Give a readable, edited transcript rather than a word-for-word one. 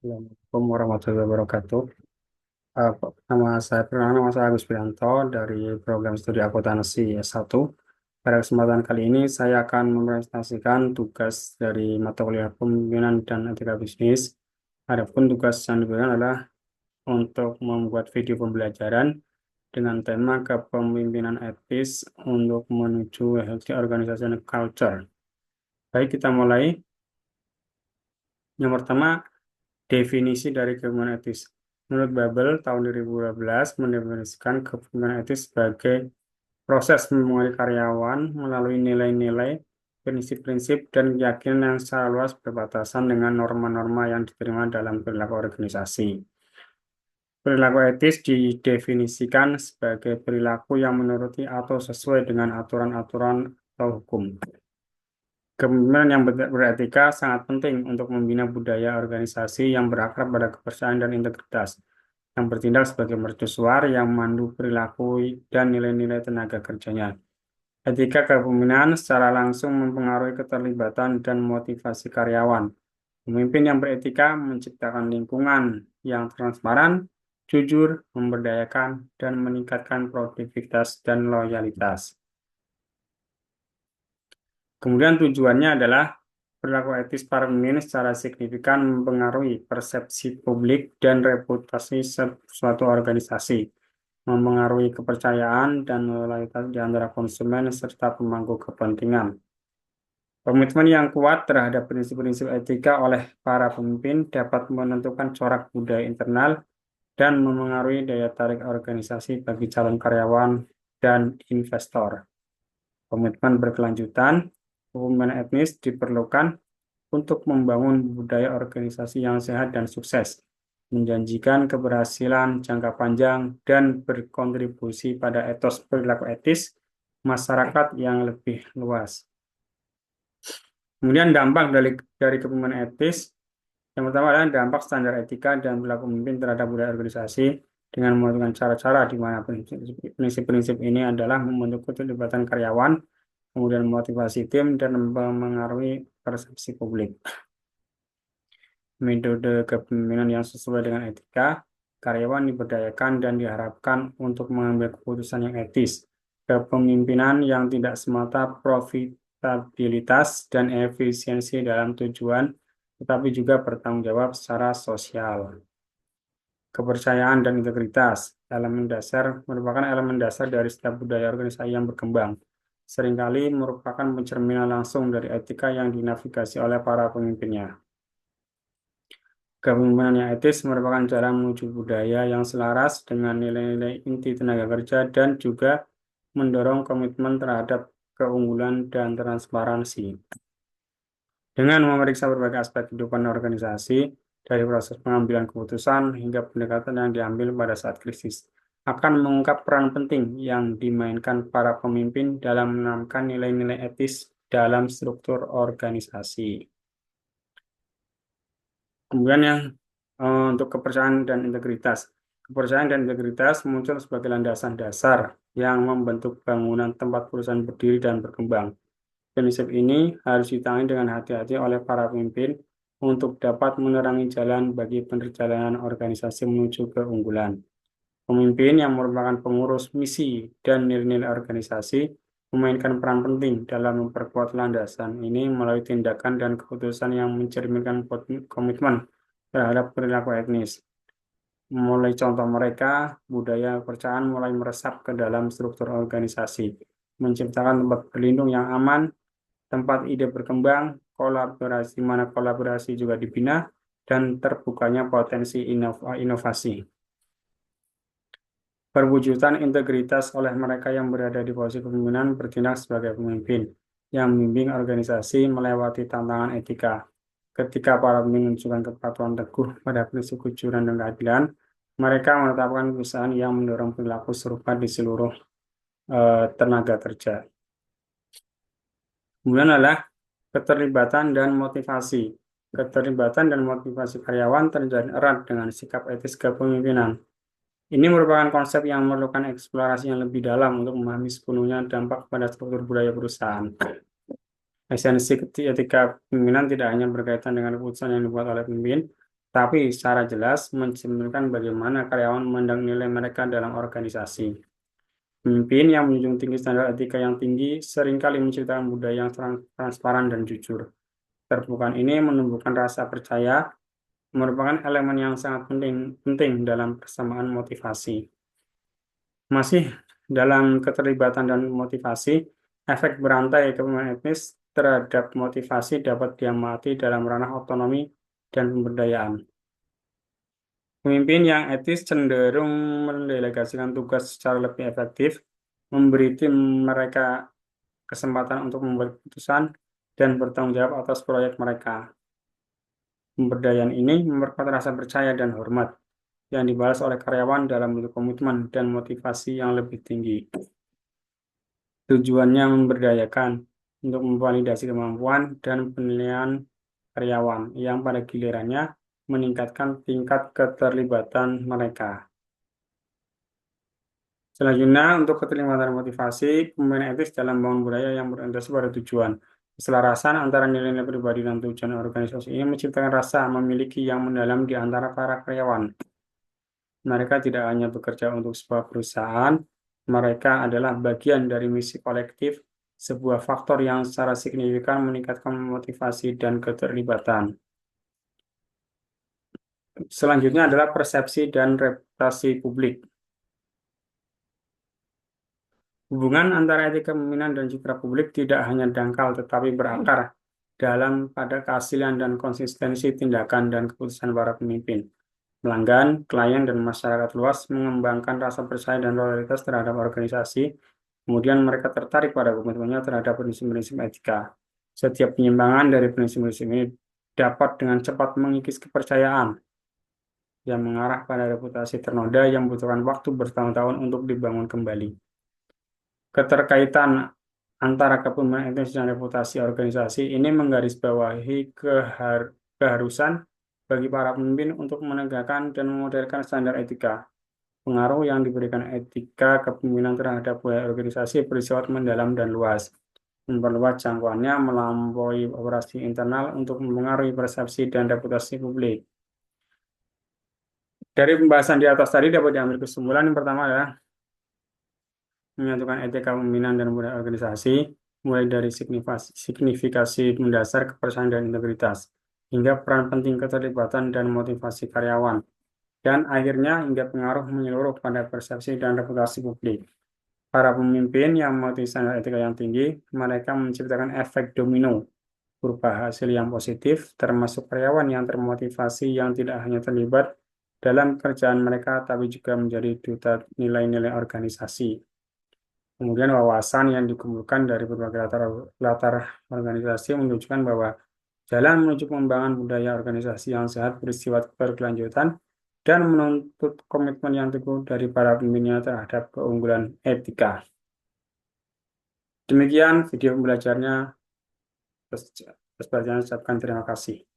Assalamualaikum warahmatullahi wabarakatuh. Nama saya Agus Prianto dari program studi akuntansi S1. Pada kesempatan kali ini saya akan mempresentasikan tugas dari mata kuliah pemimpinan dan etika bisnis. Adapun tugas yang diberikan adalah untuk membuat video pembelajaran dengan tema kepemimpinan etis untuk menuju healthy organization culture. Baik, kita mulai. Yang pertama, definisi dari kepemimpinan etis. Menurut Babel, tahun 2012 mendefinisikan kepemimpinan etis sebagai proses mempengaruhi karyawan melalui nilai-nilai, prinsip-prinsip, dan keyakinan yang secara luas berbatasan dengan norma-norma yang diterima dalam perilaku organisasi. Perilaku etis didefinisikan sebagai perilaku yang menuruti atau sesuai dengan aturan-aturan atau hukum. Kepemimpinan yang beretika sangat penting untuk membina budaya organisasi yang berakar pada kepercayaan dan integritas, yang bertindak sebagai mercusuar yang memandu perilaku dan nilai-nilai tenaga kerjanya. Etika kepemimpinan secara langsung mempengaruhi keterlibatan dan motivasi karyawan. Pemimpin yang beretika menciptakan lingkungan yang transparan, jujur, memberdayakan, dan meningkatkan produktivitas dan loyalitas. Kemudian tujuannya adalah perilaku etis para pemimpin secara signifikan mempengaruhi persepsi publik dan reputasi suatu organisasi, mempengaruhi kepercayaan dan loyalitas di antara konsumen serta pemangku kepentingan. Komitmen yang kuat terhadap prinsip-prinsip etika oleh para pemimpin dapat menentukan corak budaya internal dan memengaruhi daya tarik organisasi bagi calon karyawan dan investor. Komitmen berkelanjutan, kepemimpinan etnis diperlukan untuk membangun budaya organisasi yang sehat dan sukses, menjanjikan keberhasilan jangka panjang, dan berkontribusi pada etos perilaku etis masyarakat yang lebih luas. Kemudian dampak dari kepemimpinan etis, yang pertama adalah dampak standar etika dan perilaku pemimpin terhadap budaya organisasi dengan melakukan cara-cara di mana prinsip-prinsip ini adalah membentuk keterlibatan karyawan, kemudian motivasi tim, dan mempengaruhi persepsi publik. Metode kepemimpinan yang sesuai dengan etika, karyawan diberdayakan dan diharapkan untuk mengambil keputusan yang etis. Kepemimpinan yang tidak semata profitabilitas dan efisiensi dalam tujuan, tetapi juga bertanggung jawab secara sosial. Kepercayaan dan integritas, elemen dasar merupakan elemen dasar dari setiap budaya organisasi yang berkembang. Seringkali merupakan pencerminan langsung dari etika yang dinavigasi oleh para pemimpinnya. Kepemimpinan yang etis merupakan cara menuju budaya yang selaras dengan nilai-nilai inti tenaga kerja dan juga mendorong komitmen terhadap keunggulan dan transparansi. Dengan memeriksa berbagai aspek kehidupan organisasi, dari proses pengambilan keputusan hingga pendekatan yang diambil pada saat krisis, akan mengungkap peran penting yang dimainkan para pemimpin dalam menanamkan nilai-nilai etis dalam struktur organisasi. Kemudian untuk kepercayaan dan integritas. Kepercayaan dan integritas muncul sebagai landasan dasar yang membentuk bangunan tempat perusahaan berdiri dan berkembang. Prinsip ini harus ditangani dengan hati-hati oleh para pemimpin untuk dapat menerangi jalan bagi perjalanan organisasi menuju keunggulan. Pemimpin yang merupakan pengurus misi dan nilai-nilai organisasi memainkan peran penting dalam memperkuat landasan ini melalui tindakan dan keputusan yang mencerminkan komitmen terhadap perilaku etnis. Mulai contoh mereka, budaya kepercayaan mulai meresap ke dalam struktur organisasi, menciptakan tempat berlindung yang aman, tempat ide berkembang, kolaborasi mana kolaborasi juga dibina, dan terbukanya potensi inovasi. Perwujudan integritas oleh mereka yang berada di posisi kepemimpinan bertindak sebagai pemimpin yang membimbing organisasi melewati tantangan etika. Ketika para pemimpin menunjukkan kepatuhan teguh pada prinsip kejujuran dan keadilan, mereka menetapkan perusahaan yang mendorong perilaku serupa di seluruh tenaga kerja. Kemudian adalah keterlibatan dan motivasi. Keterlibatan dan motivasi karyawan terjalin erat dengan sikap etis kepemimpinan. Ini merupakan konsep yang memerlukan eksplorasi yang lebih dalam untuk memahami sepenuhnya dampak pada struktur budaya perusahaan. Esensi etika pemimpinan tidak hanya berkaitan dengan keputusan yang dibuat oleh pemimpin, tapi secara jelas mencerminkan bagaimana karyawan memandang nilai mereka dalam organisasi. Pemimpin yang menjunjung tinggi standar etika yang tinggi seringkali menciptakan budaya yang transparan dan jujur. Keterbukaan ini menumbuhkan rasa percaya, merupakan elemen yang sangat penting dalam persamaan motivasi. Masih dalam keterlibatan dan motivasi, efek berantai kepemimpinan etnis terhadap motivasi dapat diamati dalam ranah otonomi dan pemberdayaan. Pemimpin yang etis cenderung mendelegasikan tugas secara lebih efektif, memberi tim mereka kesempatan untuk membuat keputusan dan bertanggung jawab atas proyek mereka. Pemberdayaan ini memperkuat rasa percaya dan hormat yang dibalas oleh karyawan dalam bentuk komitmen dan motivasi yang lebih tinggi. Tujuannya memberdayakan untuk memvalidasi kemampuan dan penilaian karyawan yang pada gilirannya meningkatkan tingkat keterlibatan mereka. Selanjutnya, untuk keterlibatan motivasi, pembinaan etis dalam membangun budaya yang berorientasi pada tujuan. Keselarasan antara nilai-nilai pribadi dan tujuan organisasi ini menciptakan rasa memiliki yang mendalam di antara para karyawan. Mereka tidak hanya bekerja untuk sebuah perusahaan, mereka adalah bagian dari misi kolektif, sebuah faktor yang secara signifikan meningkatkan motivasi dan keterlibatan. Selanjutnya adalah persepsi dan reputasi publik. Hubungan antara etika kepemimpinan dan citra publik tidak hanya dangkal tetapi berakar dalam pada keaslian dan konsistensi tindakan dan keputusan para pemimpin. Pelanggan, klien, dan masyarakat luas mengembangkan rasa percaya dan loyalitas terhadap organisasi. Kemudian mereka tertarik pada komitmennya terhadap prinsip-prinsip etika. Setiap penyimpangan dari prinsip-prinsip ini dapat dengan cepat mengikis kepercayaan yang mengarah pada reputasi ternoda yang membutuhkan waktu bertahun-tahun untuk dibangun kembali. Keterkaitan antara kepemimpinan etis dan reputasi organisasi ini menggarisbawahi keharusan bagi para pemimpin untuk menegakkan dan memodelkan standar etika. Pengaruh yang diberikan etika kepemimpinan terhadap budaya organisasi bersifat mendalam dan luas, memperluas jangkauannya melampaui operasi internal untuk mempengaruhi persepsi dan reputasi publik. Dari pembahasan di atas tadi dapat diambil kesimpulan yang pertama adalah menyatukan etika pemimpinan dan budaya organisasi, mulai dari signifikasi mendasar kepercayaan dan integritas, hingga peran penting keterlibatan dan motivasi karyawan, dan akhirnya hingga pengaruh menyeluruh pada persepsi dan reputasi publik. Para pemimpin yang memiliki standar etika yang tinggi, mereka menciptakan efek domino berupa hasil yang positif, termasuk karyawan yang termotivasi yang tidak hanya terlibat dalam kerjaan mereka, tapi juga menjadi duta nilai-nilai organisasi. Kemudian wawasan yang dikumpulkan dari berbagai latar organisasi menunjukkan bahwa jalan menuju pengembangan budaya organisasi yang sehat bersifat berkelanjutan dan menuntut komitmen yang teguh dari para pemimpinnya terhadap keunggulan etika. Demikian video pembelajarnya. Terima kasih.